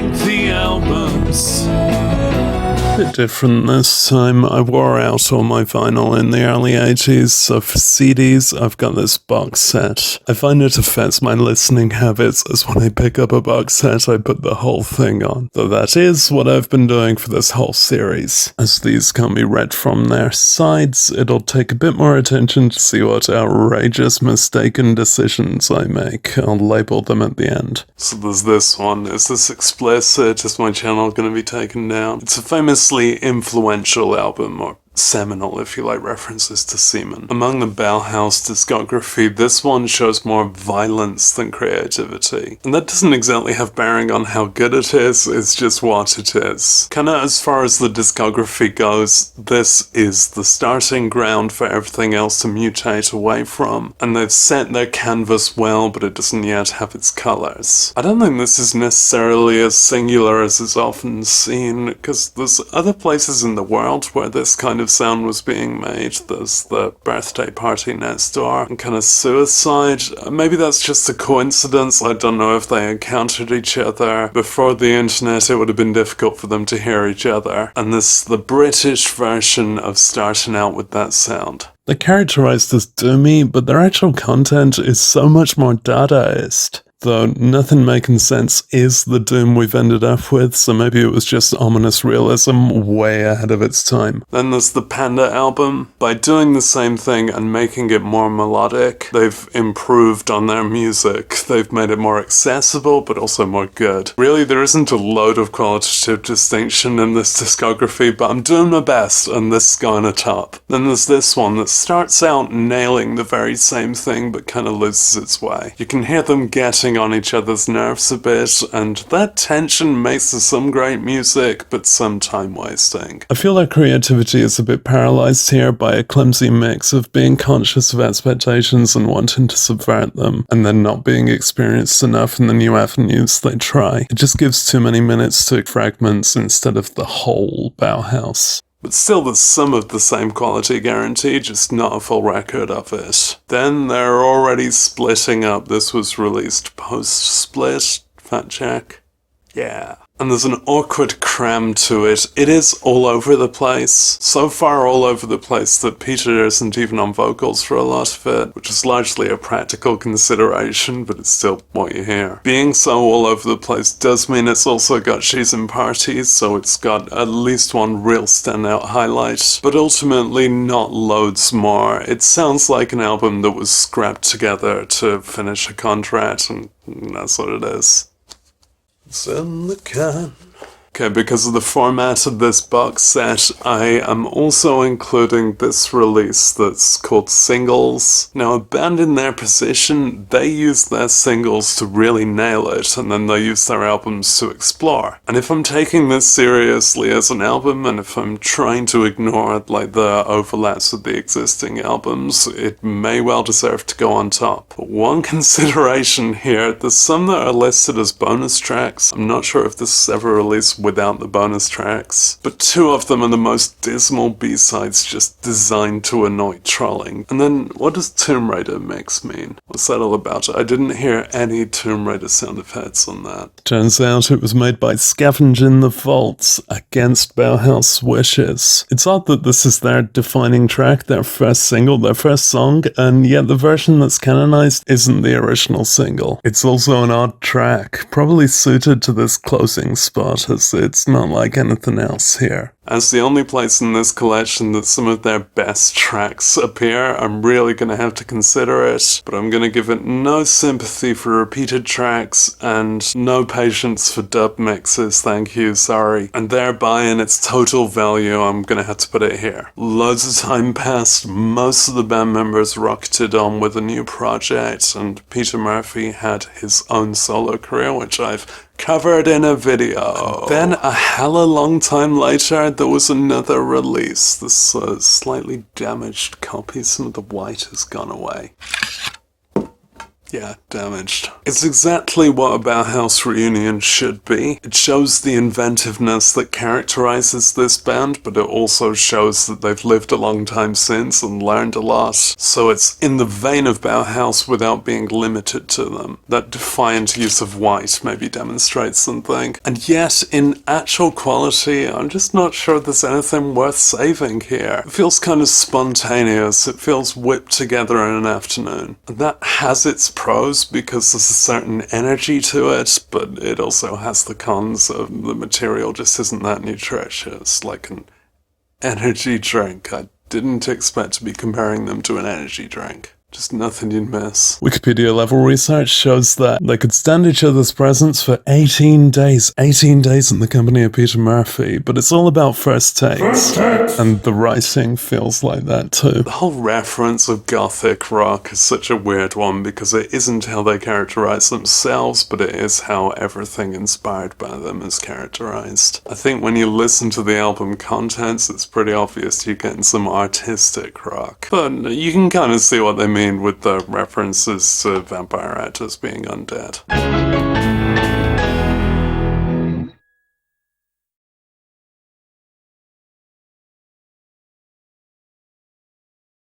lengthy albums. Bit different this time. I wore out all my vinyl in the early 80s, so for CDs I've got this box set. I find it affects my listening habits, as when I pick up a box set I put the whole thing on. Though that is what I've been doing for this whole series. As these can't be read from their sides, it'll take a bit more attention to see what outrageous mistaken decisions I make. I'll label them at the end. So there's this one. Is this explicit? Is my channel going to be taken down? It's a famously influential album, or seminal if you like references to semen. Among the Bauhaus discography, this one shows more violence than creativity. And that doesn't exactly have bearing on how good it is, it's just what it is. Kinda as far as the discography goes, this is the starting ground for everything else to mutate away from. And they've set their canvas well, but it doesn't yet have its colours. I don't think this is necessarily as singular as is often seen, because there's other places in the world where this kind of sound was being made. There's the birthday party next door and kind of suicide. Maybe that's just a coincidence. I don't know if they encountered each other. Before the internet, it would have been difficult for them to hear each other. And this is the British version of starting out with that sound. They're characterized as doomy, but their actual content is so much more Dadaist. Though nothing making sense is the doom we've ended up with, so maybe it was just ominous realism way ahead of its time. Then there's the Panda album. By doing the same thing and making it more melodic, they've improved on their music. They've made it more accessible, but also more good. Really, there isn't a load of qualitative distinction in this discography, but I'm doing my best, and this is going atop. Then there's this one that starts out nailing the very same thing, but kind of loses its way. You can hear them getting on each other's nerves a bit, and that tension makes for some great music, but some time wasting. I feel like creativity is a bit paralyzed here by a clumsy mix of being conscious of expectations and wanting to subvert them, and then not being experienced enough in the new avenues they try. It just gives too many minutes to fragments instead of the whole Bauhaus. But still there's some of the same quality guarantee, just not a full record of it. Then they're already splitting up. This was released post-split. Fact check. Yeah. And there's an awkward cram to it. It is all over the place. So far all over the place that Peter isn't even on vocals for a lot of it, which is largely a practical consideration, but it's still what you hear. Being so all over the place does mean it's also got She's in Parties, so it's got at least one real standout highlight, but ultimately not loads more. It sounds like an album that was scrapped together to finish a contract, and that's what it is. It's in the can. Okay, because of the format of this box set, I am also including this release that's called Singles. Now, a band in their position, they use their singles to really nail it, and then they use their albums to explore. And if I'm taking this seriously as an album, and if I'm trying to ignore like the overlaps with the existing albums, it may well deserve to go on top. But one consideration here, there's some that are listed as bonus tracks. I'm not sure if this is ever released without the bonus tracks, but two of them are the most dismal B-sides just designed to annoy trolling. And then what does Tomb Raider mix mean? What's that all about? I didn't hear any Tomb Raider sound effects on that. Turns out it was made by Scavenge in the Vaults against Bauhaus wishes. It's odd that this is their defining track, their first single, their first song, and yet the version that's canonized isn't the original single. It's also an odd track, probably suited to this closing spot, as it's not like anything else here. As the only place in this collection that some of their best tracks appear, I'm really going to have to consider it, but I'm going to give it no sympathy for repeated tracks and no patience for dub mixes, thank you, sorry. And thereby, in its total value, I'm going to have to put it here. Loads of time passed, most of the band members rocketed on with a new project, and Peter Murphy had his own solo career, which I've covered in a video. Then a hella long time later, there was another release. This slightly damaged copy, some of the white has gone away. Yeah, damaged. It's exactly what a Bauhaus reunion should be. It shows the inventiveness that characterizes this band, but it also shows that they've lived a long time since and learned a lot. So it's in the vein of Bauhaus without being limited to them. That defiant use of white maybe demonstrates something. And yet, in actual quality, I'm just not sure there's anything worth saving here. It feels kind of spontaneous. It feels whipped together in an afternoon. And that has its pros because there's a certain energy to it, but it also has the cons of the material just isn't that nutritious, like an energy drink. I didn't expect to be comparing them to an energy drink. Just nothing you'd miss. Wikipedia level research shows that they could stand each other's presence for 18 days. 18 days in the company of Peter Murphy, but it's all about first takes. And the writing feels like that too. The whole reference of gothic rock is such a weird one because it isn't how they characterize themselves, but it is how everything inspired by them is characterized. I think when you listen to the album contents, it's pretty obvious you're getting some artistic rock. But you can kind of see what they mean with the references to vampire actors being undead.